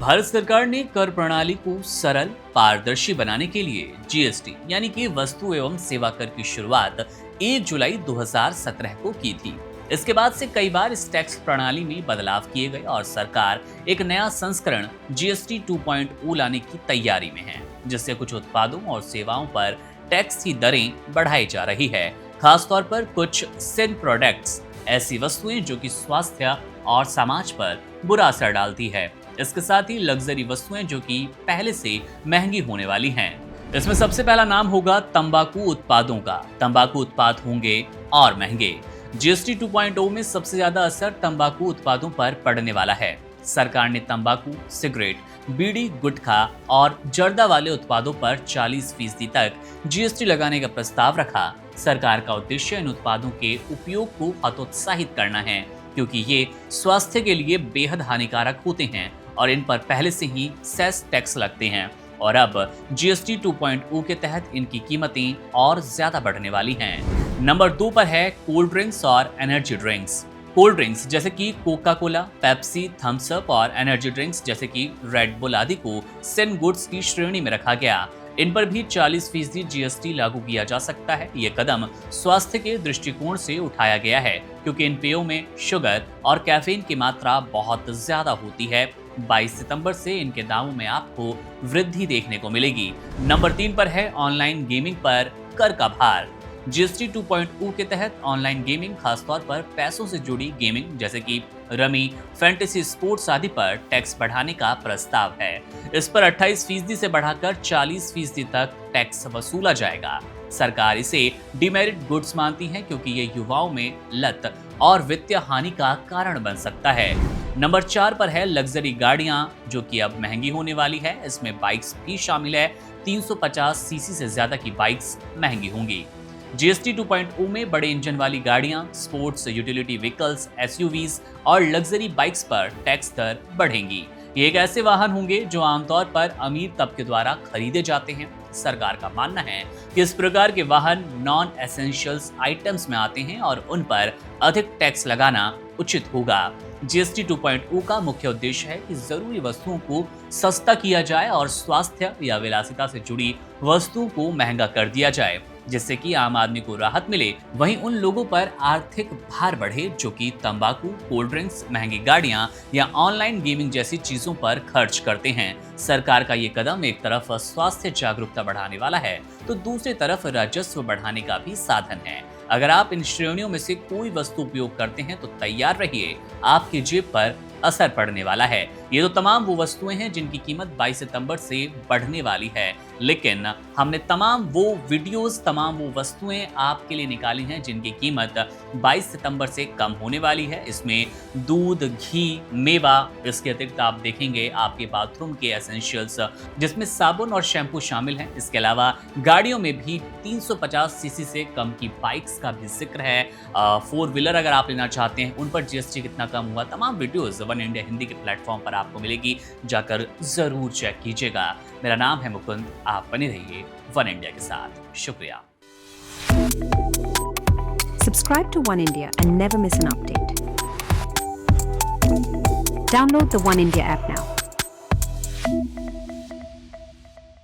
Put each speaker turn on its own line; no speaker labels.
भारत सरकार ने कर प्रणाली को सरल पारदर्शी बनाने के लिए जीएसटी यानी कि वस्तु एवं सेवा कर की शुरुआत 1 जुलाई 2017 को की थी। इसके बाद से कई बार इस टैक्स प्रणाली में बदलाव किए गए और सरकार एक नया संस्करण जीएसटी 2.0 लाने की तैयारी में है, जिससे कुछ उत्पादों और सेवाओं पर टैक्स की दरें बढ़ाई जा रही है। खासतौर पर कुछ सिन प्रोडक्ट्स, ऐसी वस्तुएं जो कि स्वास्थ्य और समाज पर बुरा असर डालती है। इसके साथ ही लग्जरी वस्तुएं जो कि पहले से महंगी होने वाली हैं। इसमें सबसे पहला नाम होगा तंबाकू उत्पादों का। तंबाकू उत्पाद होंगे और महंगे। जीएसटी 2.0 में सबसे ज्यादा असर तंबाकू उत्पादों पर पड़ने वाला है। सरकार ने तंबाकू, सिगरेट, बीड़ी, गुटखा और जर्दा वाले उत्पादों पर 40% तक जीएसटी लगाने का प्रस्ताव रखा। सरकार का उद्देश्य इन उत्पादों के उपयोग को हतोत्साहित करना है, क्योंकि ये स्वास्थ्य के लिए बेहद हानिकारक होते हैं और इन पर पहले से ही सेस टैक्स लगते हैं। और अब जीएसटी 2.0 के तहत इनकी कीमतें और ज्यादा बढ़ने वाली हैं। नंबर 2 पर है कोल्ड ड्रिंक्स और एनर्जी ड्रिंक्स। कोल्ड ड्रिंक्स जैसे कि Coca Cola, Pepsi, Thums Up और एनर्जी ड्रिंक्स जैसे कि रेड बुल आदि को सिन गुड्स की श्रेणी में रखा गया। इन पर भी 40% जीएसटी लागू किया जा सकता है। ये कदम स्वास्थ्य के दृष्टिकोण से उठाया गया है, क्योंकि इन पेयों में शुगर और कैफीन की मात्रा बहुत ज्यादा होती है। 22 सितंबर से इनके दामों में आपको वृद्धि देखने को मिलेगी। नंबर 3 पर है ऑनलाइन गेमिंग पर कर का भार। जीएसटी 2.0 के तहत ऑनलाइन गेमिंग, खासतौर पर पैसों से जुड़ी गेमिंग जैसे कि रमी, फैंटेसी स्पोर्ट्स आदि पर टैक्स बढ़ाने का प्रस्ताव है। इस पर 28% से बढ़ाकर 40% तक टैक्स वसूला जाएगा। सरकार इसे डिमेरिट गुड्स मानती है, क्योंकि ये युवाओं में लत और वित्तीय हानि का कारण बन सकता है। नंबर 4 पर है लग्जरी गाड़ियां, जो कि अब महंगी होने वाली है। इसमें बाइक्स भी शामिल है। 350 सीसी से ज्यादा की बाइक्स महंगी होंगी। जीएसटी 2.0 में बड़े इंजन वाली गाड़ियां, स्पोर्ट्स यूटिलिटी व्हीकल्स, एसयूवीज और लग्जरी बाइक्स पर टैक्स दर बढ़ेंगी। ये एक ऐसे वाहन होंगे जो आमतौर पर अमीर तबके द्वारा खरीदे जाते हैं। सरकार का मानना है कि इस प्रकार के वाहन नॉन एसेंशियल्स आइटम्स में आते हैं और उन पर अधिक टैक्स लगाना उचित होगा। जीएसटी 2.0 का मुख्य उद्देश्य है कि जरूरी वस्तुओं को सस्ता किया जाए और स्वास्थ्य या विलासिता से जुड़ी वस्तुओं को महंगा कर दिया जाए, जिससे कि आम आदमी को राहत मिले। वहीं उन लोगों पर आर्थिक भार बढ़े जो कि तंबाकू, कोल्ड ड्रिंक्स, महंगी गाड़ियां या ऑनलाइन गेमिंग जैसी चीजों पर खर्च करते हैं। सरकार का ये कदम एक तरफ स्वास्थ्य जागरूकता बढ़ाने वाला है, तो दूसरी तरफ राजस्व बढ़ाने का भी साधन है। अगर आप इन श्रेणियों में से कोई वस्तु उपयोग करते हैं तो तैयार रहिए, आपकी जेब पर असर पड़ने वाला है। ये तो तमाम वो वस्तुएं हैं जिनकी कीमत 22 सितंबर से बढ़ने वाली है, लेकिन हमने तमाम वो वीडियोस, तमाम वो वस्तुएं आपके लिए निकाली हैं जिनकी कीमत 22 सितंबर से कम होने वाली है। इसमें दूध, घी, मेवा, इसके अतिरिक्त आप देखेंगे आपके बाथरूम के एसेंशियल्स, जिसमें साबुन और शैम्पू शामिल हैं। इसके अलावा गाड़ियों में भी 350 सीसी से कम की बाइक्स का भी जिक्र है। 4 व्हीलर अगर आप लेना चाहते हैं, उन पर जीएसटी कितना कम हुआ, तमाम वीडियोस वन इंडिया हिंदी के प्लेटफॉर्म पर आपको मिलेगी, जाकर जरूर चेक कीजिएगा। मेरा नाम है मुकुंद, आप बने रहिए वन इंडिया के साथ। शुक्रिया।
Subscribe to One India and never miss an update. Download the One India app now.